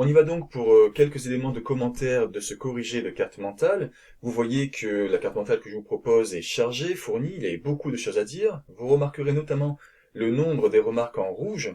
On y va donc pour quelques éléments de commentaire de ce corrigé de carte mentale. Vous voyez que la carte mentale que je vous propose est chargée, fournie, il y a beaucoup de choses à dire. Vous remarquerez notamment le nombre des remarques en rouge,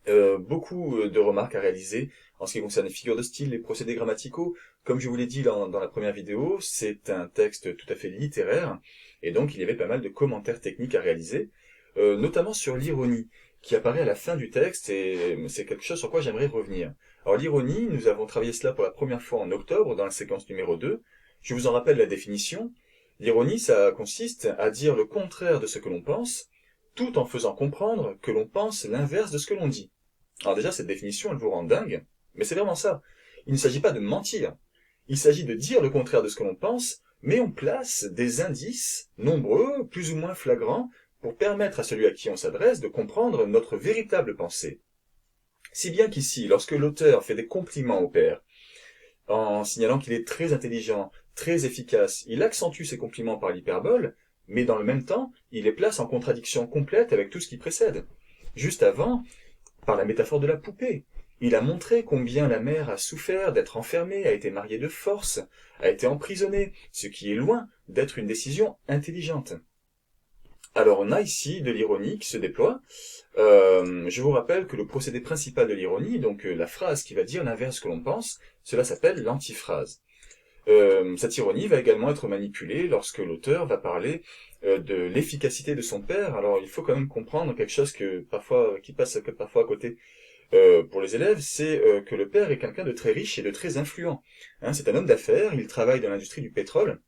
beaucoup de remarques à réaliser en ce qui concerne les figures de style, les procédés grammaticaux. Comme je vous l'ai dit dans la première vidéo, c'est un texte tout à fait littéraire, et donc il y avait pas mal de commentaires techniques à réaliser, notamment sur l'ironie, qui apparaît à la fin du texte, et c'est quelque chose sur quoi j'aimerais revenir. Alors l'ironie, nous avons travaillé cela pour la première fois en octobre, dans la séquence numéro 2. Je vous en rappelle la définition. L'ironie, ça consiste à dire le contraire de ce que l'on pense, tout en faisant comprendre que l'on pense l'inverse de ce que l'on dit. Alors déjà, cette définition, elle vous rend dingue, mais c'est vraiment ça. Il ne s'agit pas de mentir. Il s'agit de dire le contraire de ce que l'on pense, mais on place des indices, nombreux, plus ou moins flagrants, pour permettre à celui à qui on s'adresse de comprendre notre véritable pensée. Si bien qu'ici, lorsque l'auteur fait des compliments au père, en signalant qu'il est très intelligent, très efficace, il accentue ses compliments par l'hyperbole, mais dans le même temps, il les place en contradiction complète avec tout ce qui précède. Juste avant, par la métaphore de la poupée, il a montré combien la mère a souffert d'être enfermée, a été mariée de force, a été emprisonnée, ce qui est loin d'être une décision intelligente. Alors on a ici de l'ironie qui se déploie. Je vous rappelle que le procédé principal de l'ironie, donc la phrase qui va dire l'inverse que l'on pense, cela s'appelle l'antiphrase. Cette ironie va également être manipulée lorsque l'auteur va parler de l'efficacité de son père. Alors il faut quand même comprendre quelque chose qui passe parfois à côté pour les élèves, c'est que le père est quelqu'un de très riche et de très influent. C'est un homme d'affaires, il travaille dans l'industrie du pétrole,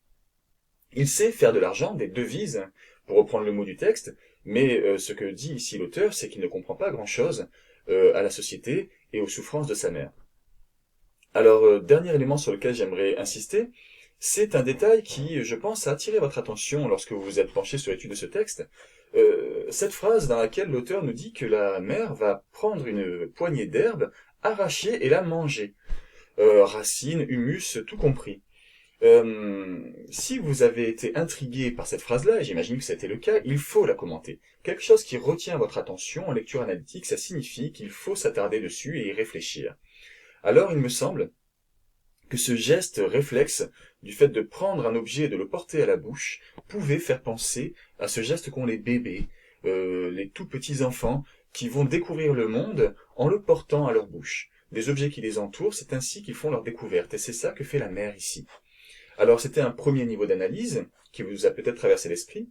il sait faire de l'argent, des devises, pour reprendre le mot du texte, mais ce que dit ici l'auteur, c'est qu'il ne comprend pas grand-chose à la société et aux souffrances de sa mère. Alors, dernier élément sur lequel j'aimerais insister, c'est un détail qui, je pense, a attiré votre attention lorsque vous vous êtes penché sur l'étude de ce texte. Cette phrase dans laquelle l'auteur nous dit que la mère va prendre une poignée d'herbe, arracher et la manger. Racines, humus, tout compris. Si vous avez été intrigué par cette phrase-là, et j'imagine que ça a été le cas, il faut la commenter. Quelque chose qui retient votre attention en lecture analytique, ça signifie qu'il faut s'attarder dessus et y réfléchir. Alors, il me semble que ce geste réflexe du fait de prendre un objet et de le porter à la bouche pouvait faire penser à ce geste qu'ont les bébés, les tout petits enfants, qui vont découvrir le monde en le portant à leur bouche. Des objets qui les entourent, c'est ainsi qu'ils font leur découverte, et c'est ça que fait la mère ici. Alors c'était un premier niveau d'analyse qui vous a peut-être traversé l'esprit,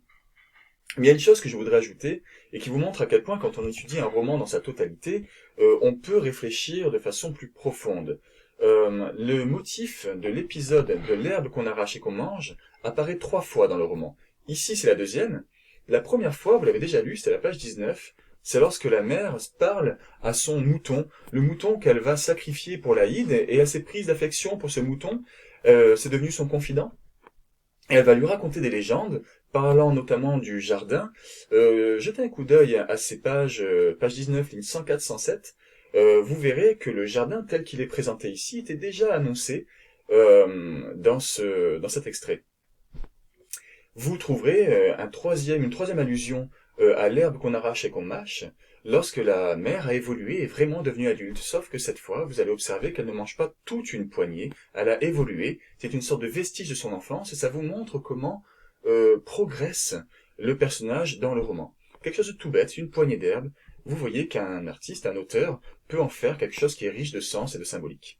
mais il y a une chose que je voudrais ajouter, et qui vous montre à quel point quand on étudie un roman dans sa totalité, on peut réfléchir de façon plus profonde. Le motif de l'épisode de l'herbe qu'on arrache et qu'on mange apparaît 3 fois dans le roman. Ici, c'est la deuxième. La première fois, vous l'avez déjà lu, c'est à la page 19, c'est lorsque la mère parle à son mouton, le mouton qu'elle va sacrifier pour l'Aïd, et elle s'est prise d'affection pour ce mouton, c'est devenu son confident. Et elle va lui raconter des légendes, parlant notamment du jardin. Jetez un coup d'œil à ces pages, page 19, ligne 104-107. Vous verrez que le jardin tel qu'il est présenté ici était déjà annoncé dans cet extrait. Vous trouverez une troisième allusion à l'herbe qu'on arrache et qu'on mâche, lorsque la mère a évolué et est vraiment devenue adulte, sauf que cette fois, vous allez observer qu'elle ne mange pas toute une poignée, elle a évolué, c'est une sorte de vestige de son enfance, et ça vous montre comment progresse le personnage dans le roman. Quelque chose de tout bête, une poignée d'herbe, vous voyez qu'un artiste, un auteur, peut en faire quelque chose qui est riche de sens et de symbolique.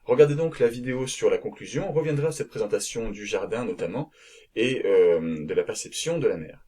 Regardez donc la vidéo sur la conclusion, on reviendra à cette présentation du jardin notamment, et de la perception de la mère.